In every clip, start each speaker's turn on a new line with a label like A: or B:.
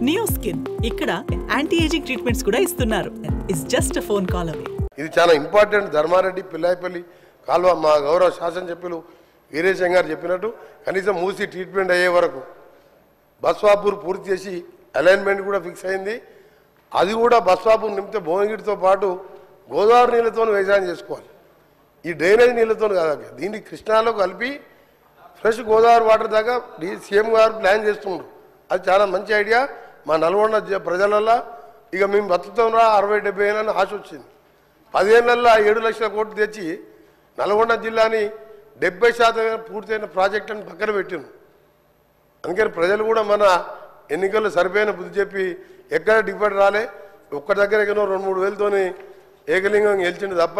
A: Neo skin ఇక్కడ anti ageing treatments కూడా ఇస్తున్నారు. It's just a phone call away.
B: ఇది చాలా ఇంపార్టెంట్. ధర్మారెడ్డి పిల్లాయిపల్లి కాల్వ మా గౌరవ శాసనసభ్యులు వీరేశం గారు చెప్పినట్టు కనీసం మూసి ట్రీట్మెంట్ అయ్యే వరకు బస్వాపూర్ పూర్తి చేసి అలైన్మెంట్ కూడా ఫిక్స్ అయింది. అది కూడా బస్వాపూర్ నింపితే భువనగిరితో పాటు గోదావరి నీళ్ళతో వ్యవసాయం చేసుకోవాలి. ఈ డ్రైనేజ్ నీళ్ళతో కాదు, దీన్ని కృష్ణాలో కలిపి ఫ్రెష్ గోదావరి వాటర్ దాకా సీఎం గారు ప్లాన్ చేస్తున్నారు. అది చాలా మంచి ఐడియా. మా నల్గొండ ప్రజలల్లో ఇక మేము బతుకుతాంరా 60-70 ఏళ్ళని ఆశ వచ్చింది. 10 ఏళ్ళల్లో 7 లక్షల కోట్లు తెచ్చి నల్గొండ జిల్లాని 70% పూర్తయిన ప్రాజెక్ట్ అని పక్కన పెట్టిండు. అందుకని ప్రజలు కూడా మన ఎన్నికల్లో సరిపోయిన బుద్ధి చెప్పి ఎక్కడ డిపెండ్ రాలే. ఒక్క దగ్గర ఎక్కడో 2-3 వేలతోని ఏకలింగం గెలిచిండు తప్ప.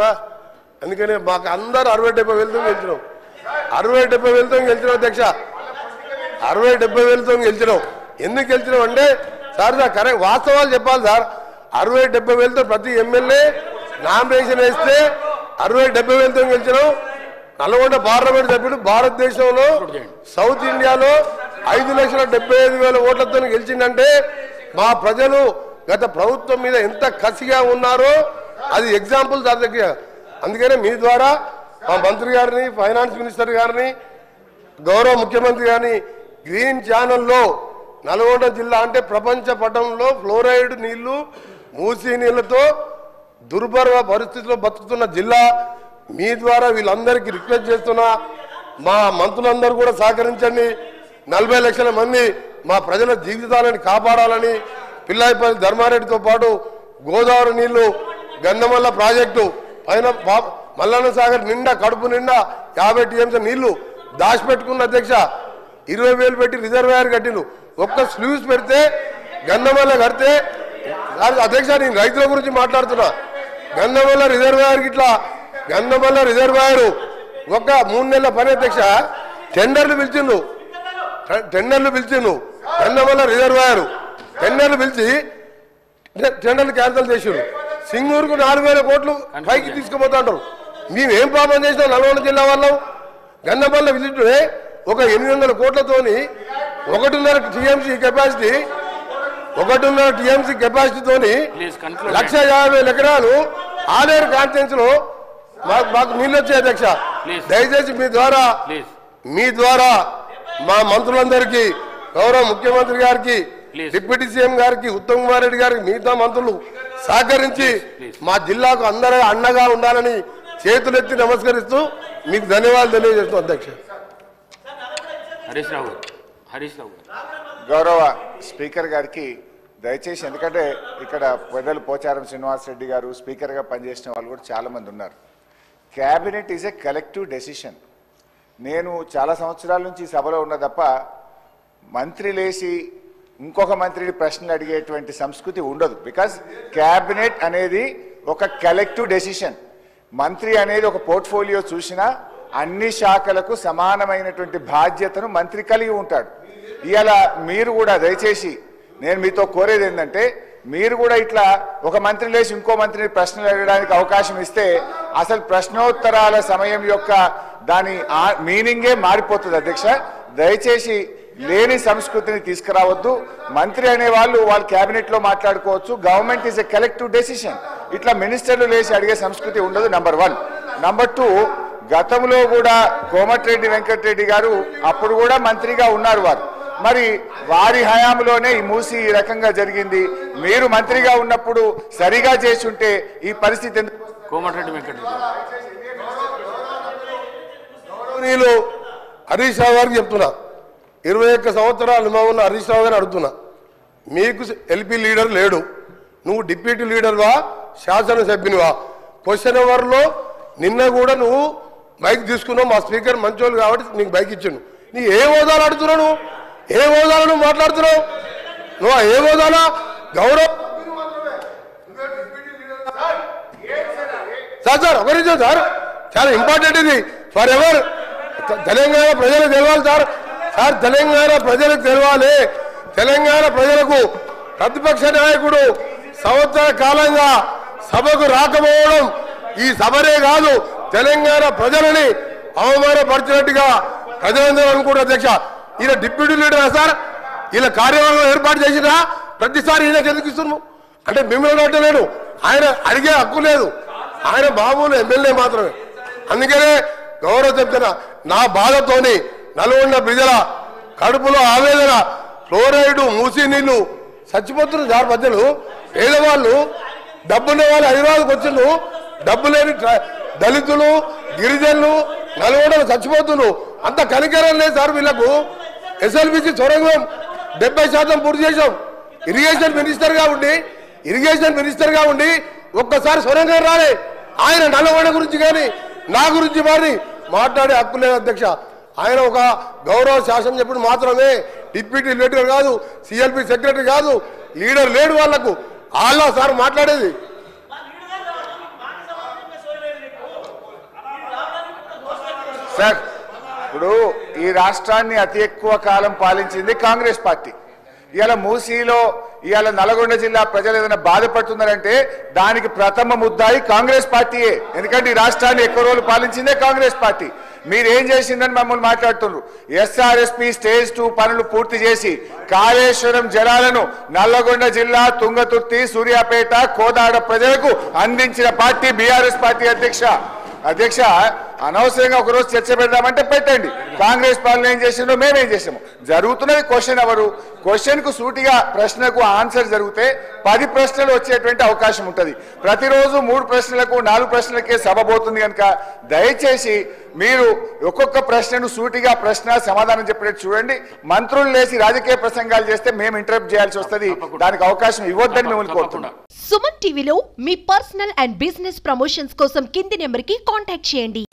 B: అందుకని మాకు అందరూ 60-70 వేలతో గెలిచినాం. 60-70 వేలతో గెలిచినాం అధ్యక్ష. 60-70 వేలతో గెలిచినాం. ఎందుకు గెలిచినాం అంటే సార్ కరెక్ట్ వాస్తవాలు చెప్పాలి సార్. 60-70 వేలతో ప్రతి ఎమ్మెల్యే నామినేషన్ వేస్తే 60-70 వేలతో గెలిచినాం. నల్గొండ పార్లమెంట్ సభ్యుడు భారతదేశంలో సౌత్ ఇండియాలో 5,75,000 ఓట్లతో గెలిచిందంటే మా ప్రజలు గత ప్రభుత్వం మీద ఎంత కసిగా ఉన్నారో అది ఎగ్జాంపుల్ సార్ దగ్గర. అందుకనే మీ ద్వారా మా మంత్రి గారిని, ఫైనాన్స్ మినిస్టర్ గారిని, గౌరవ ముఖ్యమంత్రి గారిని గ్రీన్ ఛానల్లో నల్గొండ జిల్లా అంటే ప్రపంచ పటంలో ఫ్లోరైడ్ నీళ్లు మూసీ నీళ్లతో దుర్భర పరిస్థితిలో బతుకుతున్న జిల్లా. మీ ద్వారా వీళ్ళందరికీ రిక్వెస్ట్ చేస్తున్నా, మా మంత్రులందరూ కూడా సహకరించండి. 40 లక్షల మంది మా ప్రజల జీవితాలను కాపాడాలని పిల్లాయిపల్లి ధర్మారెడ్డితో పాటు గోదావరి నీళ్లు గంధమల్ల ప్రాజెక్టు పైన మల్లన్న సాగర్ నిండా కడుపు నిండా 50 టీఎంసీ నీళ్లు దాచిపెట్టుకున్న అధ్యక్ష. 20,000 పెట్టి రిజర్వాయర్ కట్టిండు. ఒక్క స్లూస్ పెడితే గంధమల్ల కడితే అధ్యక్ష నేను రైతుల గురించి మాట్లాడుతున్నా. గంధమల్ల రిజర్వాయర్ ఇట్లా గంధమల్ల రిజర్వాయర్ ఒక 3 నెలల పని అధ్యక్ష. టెండర్లు పిలిచిండు గంధమల్ల రిజర్వాయర్ టెండర్లు పిలిచి టెండర్లు క్యాన్సిల్ చేసిండు. సింగూరుకు 4,000 కోట్లు పైకి తీసుకుపోతుంటారు. మేమేం పాపం చేసినాం నల్గొండ జిల్లా వాళ్ళం? గంధమల్ల విజిట్ ఒక 800 కోట్లతోని 1.5 టీఎంసీ కెపాసిటీ 1.5 టీఎంసీ కెపాసిటీతోని 1,50,000 ఎకరాలు ఆలేరు కాన్స్టిట్యుయెన్సీ లో మాకు నీళ్ళు వచ్చాయి అధ్యక్ష. దయచేసి మీ ద్వారా మా మంత్రులందరికీ, గౌరవ ముఖ్యమంత్రి గారికి, డిప్యూటీ సీఎం గారికి, ఉత్తమ్ కుమార్ రెడ్డి గారికి, మిగతా మంత్రులు సహకరించి మా జిల్లాకు అందరూ అండగా ఉండాలని చేతులెత్తి నమస్కరిస్తూ మీకు ధన్యవాదాలు తెలియజేస్తున్నాం అధ్యక్ష.
C: గౌరవ స్పీకర్ గారికి దయచేసి, ఎందుకంటే ఇక్కడ పెద్దలు పోచారం శ్రీనివాసరెడ్డి గారు స్పీకర్గా పనిచేసిన వాళ్ళు కూడా చాలామంది ఉన్నారు. Cabinet is a collective decision. నేను చాలా సంవత్సరాల నుంచి సభలో ఉన్న తప్ప మంత్రి లేచి ఇంకొక మంత్రిని ప్రశ్నలు అడిగేటువంటి సంస్కృతి ఉండదు. బికాజ్ క్యాబినెట్ అనేది ఒక కలెక్టివ్ డెసిషన్. మంత్రి అనేది ఒక పోర్ట్ఫోలియో చూసినా అన్ని శాఖలకు సమానమైనటువంటి బాధ్యతను మంత్రి కలిగి ఉంటాడు. ఇవాళ మీరు కూడా దయచేసి నేను మీతో కోరేది ఏంటంటే, మీరు కూడా ఇట్లా ఒక మంత్రి లేచి ఇంకో మంత్రిని ప్రశ్నలు అడగడానికి అవకాశం ఇస్తే అసలు ప్రశ్నోత్తరాల సమయం యొక్క దాని మీనింగే మారిపోతుంది అధ్యక్ష. దయచేసి లేని సంస్కృతిని తీసుకురావద్దు. మంత్రి అనే వాళ్ళు క్యాబినెట్లో మాట్లాడుకోవచ్చు. Government is a collective decision. ఇట్లా మినిస్టర్లు లేచి అడిగే సంస్కృతి ఉండదు. నంబర్ 1. నంబర్ 2, గతంలో కూడా కోమటిరెడ్డి వెంకటరెడ్డి గారు అప్పుడు కూడా మంత్రిగా ఉన్నారు వారు. మరి వారి హయాంలోనే ఈ మూసి ఈ రకంగా జరిగింది. మీరు మంత్రిగా ఉన్నప్పుడు సరిగా చేసి ఉంటే ఈ పరిస్థితి ఎందుకు?
D: కోమటిరెడ్డి వెంకటరెడ్డి
B: హరీష్ రావు గారికి చెప్తున్నా, 21 సంవత్సరాలు అనుభవం ఉన్న హరీష్ రావు గారిని అడుగుతున్నా, మీకు ఎల్పీ లీడర్ లేడు, నువ్వు డిప్యూటీ లీడర్వా, శాసనసభ్యునివా? క్వశ్చన్ అవర్లో నిన్న కూడా నువ్వు బైక్ తీసుకున్నావు. మా స్పీకర్ మంచోళ్ళు కాబట్టి నీకు బైక్ ఇచ్చాను. నీ ఏ హోదాలు అడుగుతున్నావు? నువ్వు ఏ హోదాలో నువ్వు మాట్లాడుతున్నావు? నువ్వు ఏ హోదాలో గౌరవ్ సార్ ఒక నిమిషం సార్, చాలా ఇంపార్టెంట్ ఇది ఫర్ ఎవర్. తెలంగాణ ప్రజలకు తెలవాలి సార్. తెలంగాణ ప్రజలకు తెలవాలి. తెలంగాణ ప్రజలకు ప్రతిపక్ష నాయకుడు సంవత్సర కాలంగా సభకు రాకపోవడం ఈ సభనే కాదు, తెలంగాణ ప్రజలని అవమానపరిచినట్టుగా ప్రజలందరూ అనుకుంటారు అధ్యక్ష. ఈయన డిప్యూటీ లీడరా సార్? ఇలా కార్యవర్గం ఏర్పాటు చేసినా ప్రతిసారి ఈయనకి ఎందుకు ఇస్తున్నాము అంటే మిమ్మల్ని అడగలేడు, ఆయన అడిగే హక్కు లేదు, ఆయన మామూలు ఎమ్మెల్యే మాత్రమే. అందుకనే గౌరవ చెప్తున్నా, నా బాధతోని నల్గొండ ప్రజల కడుపులో ఆవేదన, ఫ్లోరైడ్ మూసి నీళ్లు చచ్చిపోతున్నారు సార్. మధ్యలో పేదవాళ్ళు డబ్బున్న వాళ్ళు హైదరాబాద్కి వచ్చిండ్రు, డబ్బు లేని దళితులు గిరిజనులు నల్గొండలు చచ్చిపోతున్నారు. అంత కనికరం లేదు సార్ వీళ్ళకు. ఎస్ఎల్బిసి సొరంగం 70% పూర్తి చేసాం. ఇరిగేషన్ మినిస్టర్గా ఉండి ఒక్కసారి సొరంగం రాలే. ఆయన నల్గొండ గురించి కానీ నా గురించి మరి మాట్లాడే హక్కు లేదు అధ్యక్ష. ఆయన ఒక గౌరవ శాసనం చెప్పుడు మాత్రమే, డిప్యూటీ లీడర్ కాదు, సిఎల్పి సెక్రటరీ కాదు, లీడర్ లేడు వాళ్లకు. వాళ్ళ సార్ మాట్లాడేది.
C: సార్ ఇప్పుడు ఈ రాష్ట్రాన్ని అతి ఎక్కువ కాలం పాలించింది కాంగ్రెస్ పార్టీ. ఇవాళ మూసీలో ఇవాళ నల్గొండ జిల్లా ప్రజలు ఏదైనా బాధపడుతున్నారంటే దానికి ప్రథమ ముద్దాయి కాంగ్రెస్ పార్టీయే. ఎందుకంటే ఈ రాష్ట్రాన్ని ఎక్కువ రోజులు పాలించిందే కాంగ్రెస్ పార్టీ. మీరేం చేసిందని మమ్మల్ని మాట్లాడుతున్నారు. ఎస్ఆర్ఎస్పి స్టేజ్ 2 పనులు పూర్తి చేసి కాళేశ్వరం జలాలను నల్లగొండ జిల్లా తుంగతుర్తి, సూర్యాపేట, కోదాడ ప్రజలకు అందించిన పార్టీ బీఆర్ఎస్ పార్టీ. అధ్యక్ష అనవసరంగా ఒకరోజు చర్చ పెడదామంటే పెట్టండి. కాంగ్రెస్ పాలన ఏం చేసిందో మేమేం చేసాము. జరుగుతున్నది క్వశ్చన్ అవరు. క్వశ్చన్ కు సూటిగా ప్రశ్నకు ఆన్సర్ జరిగితే 10 ప్రశ్నలు వచ్చేటువంటి అవకాశం ఉంటుంది. ప్రతిరోజు 3 ప్రశ్నలకు 4 ప్రశ్నలకే సభ పోతుంది కనుక దయచేసి మీరు ఒక్కొక్క ప్రశ్నను సూటిగా ప్రశ్న సమాధానం చెప్పినట్టు చూడండి. మంత్రులు లేసి రాజకీయ ప్రసంగాలు చేస్తే మేము ఇంటరప్ట్ చేయాల్సి వస్తుంది. దానికి అవకాశం ఇవ్వద్దని మిమ్మల్ని కోరుతున్నాం.
D: సుమన్ టీవీలో మీ పర్సనల్ అండ్ బిజినెస్ ప్రమోషన్స్ కోసం కింది నెంబర్కి కాంటాక్ట్ చేయండి.